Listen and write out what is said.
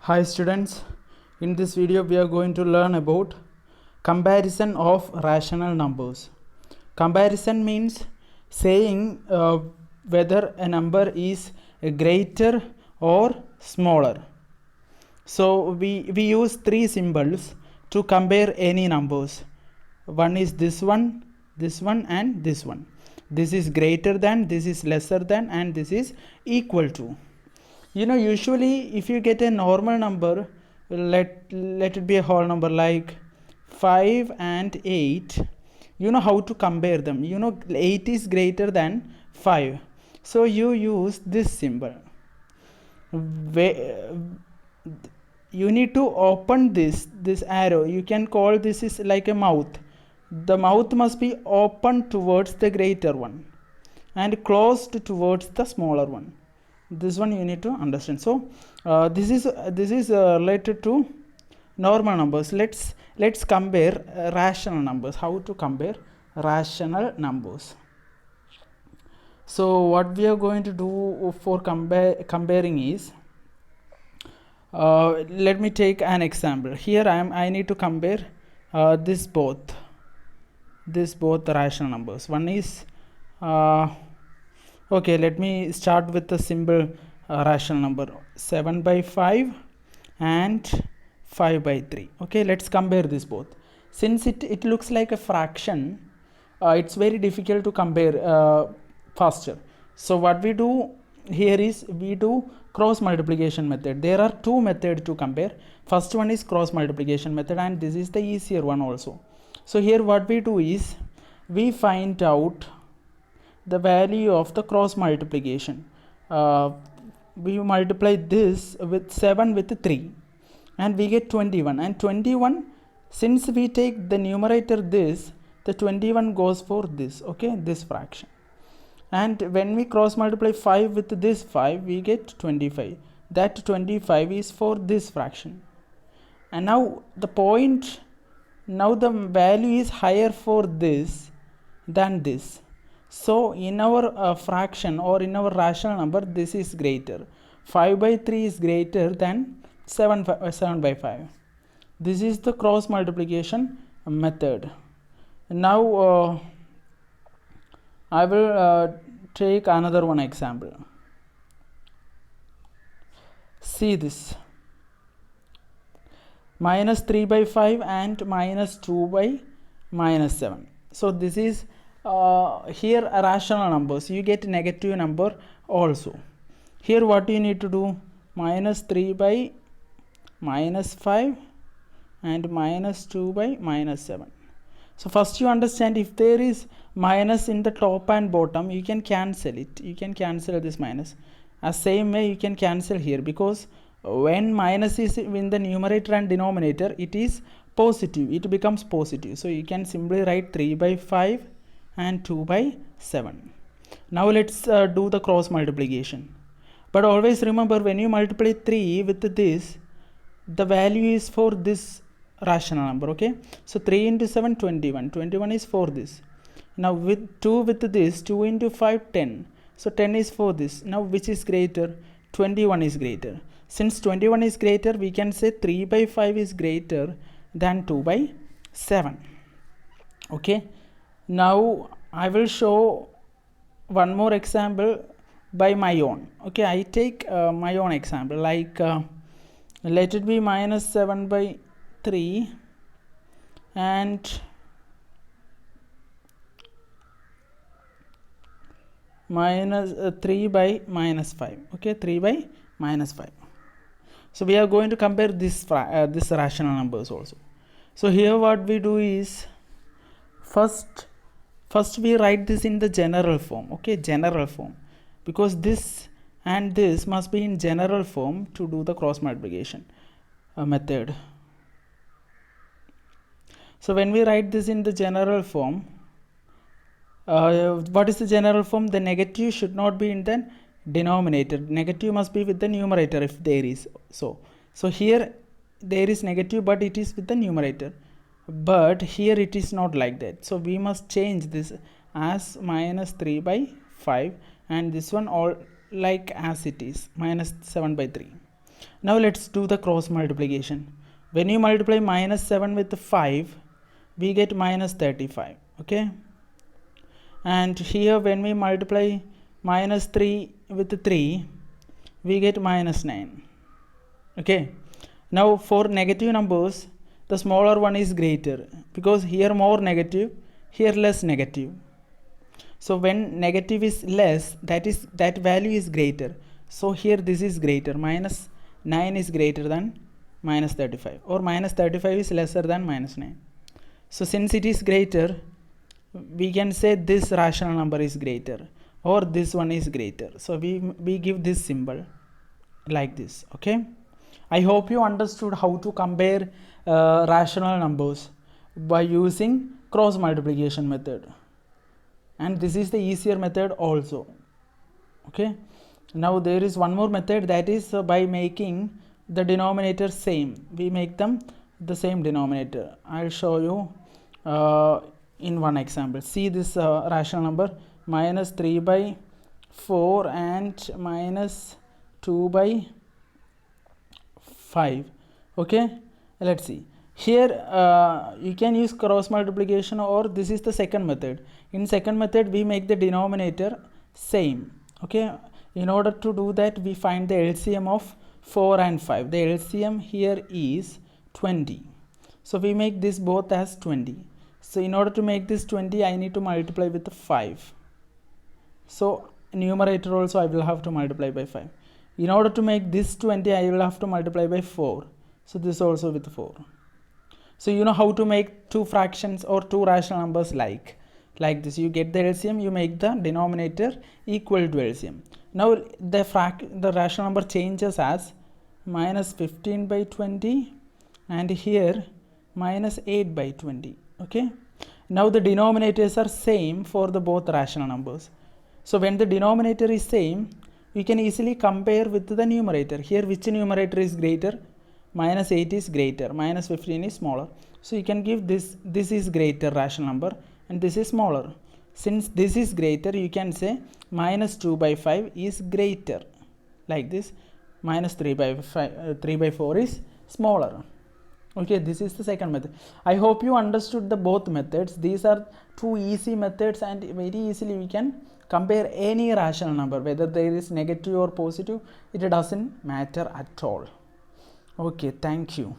Hi students, in this video we are going to learn about comparison of rational numbers. Comparison means saying whether a number is greater or smaller. So we use three symbols to compare any numbers. One is this one and this one. This is greater than, this is lesser than, and this is equal to. Usually if you get a normal number, let it be a whole number like 5 and 8, you know how to compare them. 8 is greater than 5, so you use this symbol. You need to open this arrow. You can call this is like a mouth. The mouth must be open towards the greater one and closed towards the smaller one. This one you need to understand. So this is related to normal numbers. Let's compare rational numbers. How to compare rational numbers? So what we are going to do for comparing is, let me take an example. Here I need to compare this both rational numbers. One is okay, let me start with the simple rational number 7 by 5 and 5 by 3. Okay, let's compare this both. Since it looks like a fraction, it's very difficult to compare faster. So what we do here is we do cross multiplication method. There are two methods to compare. First one is cross multiplication method, and this is the easier one also. So here what we do is we find out the value of the cross multiplication. We multiply this with 7 with 3 and we get 21, and 21, since we take the numerator this, the 21 goes for this, okay, this fraction. And when we cross multiply 5 with this 5, we get 25. That 25 is for this fraction. And now the value is higher for this than this. So in our fraction or in our rational number, this is greater. 5 by 3 is greater than 7 by 5. This is the cross multiplication method. Now I will take another one example. See this. Minus 3 by 5 and minus 2 by minus 7. So this is here rational numbers. You get negative number also. Here what you need to do, minus 3 by minus 5 and minus 2 by minus 7. So first you understand, if there is minus in the top and bottom, you can cancel it. You can cancel this minus. Same way you can cancel here, because when minus is in the numerator and denominator, it is positive. It becomes positive. So you can simply write 3 by 5 and 2 by 7. Now let's do the cross multiplication. But always remember, when you multiply 3 with this, the value is for this rational number, okay? So 3 into 7, 21. 21 is for this. Now with 2 with this, 2 into 5, 10. So 10 is for this. Now which is greater? 21 is greater. Since 21 is greater, we can say 3 by 5 is greater than 2 by 7. Okay. Now I will show one more example by my own. Okay, I take my own example, like let it be minus 7 by 3 and minus 3 by minus 5. Okay, 3 by minus 5. So we are going to compare this rational numbers also. So here what we do is, first we write this in the general form. Okay, general form, because this and this must be in general form to do the cross multiplication method. So when we write this in the general form, what is the general form? The negative should not be in the denominator. Negative must be with the numerator if there is. So here there is negative, but it is with the numerator. But here it is not like that. So we must change this as minus 3 by 5, and this one all like as it is, minus 7 by 3. Now let's do the cross multiplication. When you multiply minus 7 with 5, we get minus 35. Okay, and here when we multiply minus 3 with 3, we get minus 9. Okay, now for negative numbers, the smaller one is greater, because here more negative, here less negative. So when negative is less, that value is greater. So here this is greater, minus 9 is greater than minus 35, or minus 35 is lesser than minus 9. So since it is greater, we can say this rational number is greater, or this one is greater. So we give this symbol like this. Okay, I hope you understood how to compare rational numbers by using cross multiplication method, and this is the easier method also. Okay, now there is one more method, that is by making the denominator same. We make them the same denominator. I'll show you in one example. See this rational number, minus 3 by 4 and minus 2 by 5. Okay, let's see. Here you can use cross multiplication, or this is the second method. In second method, we make the denominator same. Okay, in order to do that, we find the LCM of 4 and 5. The LCM here is 20. So we make this both as 20. So in order to make this 20, I need to multiply with 5. So numerator also I will have to multiply by 5. In order to make this 20, I will have to multiply by 4. So this also with 4. So you know how to make two fractions or two rational numbers like this. You get the LCM, you make the denominator equal to LCM. Now the rational number changes as minus 15 by 20, and here minus 8 by 20. Okay, now the denominators are same for the both rational numbers. So when the denominator is same, we can easily compare with the numerator. Here which numerator is greater? Minus 8 is greater, minus 15 is smaller. So you can give this is greater rational number and this is smaller. Since this is greater, you can say minus 2 by 5 is greater, like this. Minus 3 by 4 is smaller. Okay, this is the second method. I hope you understood the both methods. These are two easy methods, and very easily we can compare any rational number, whether there is negative or positive, it doesn't matter at all. Okay, thank you.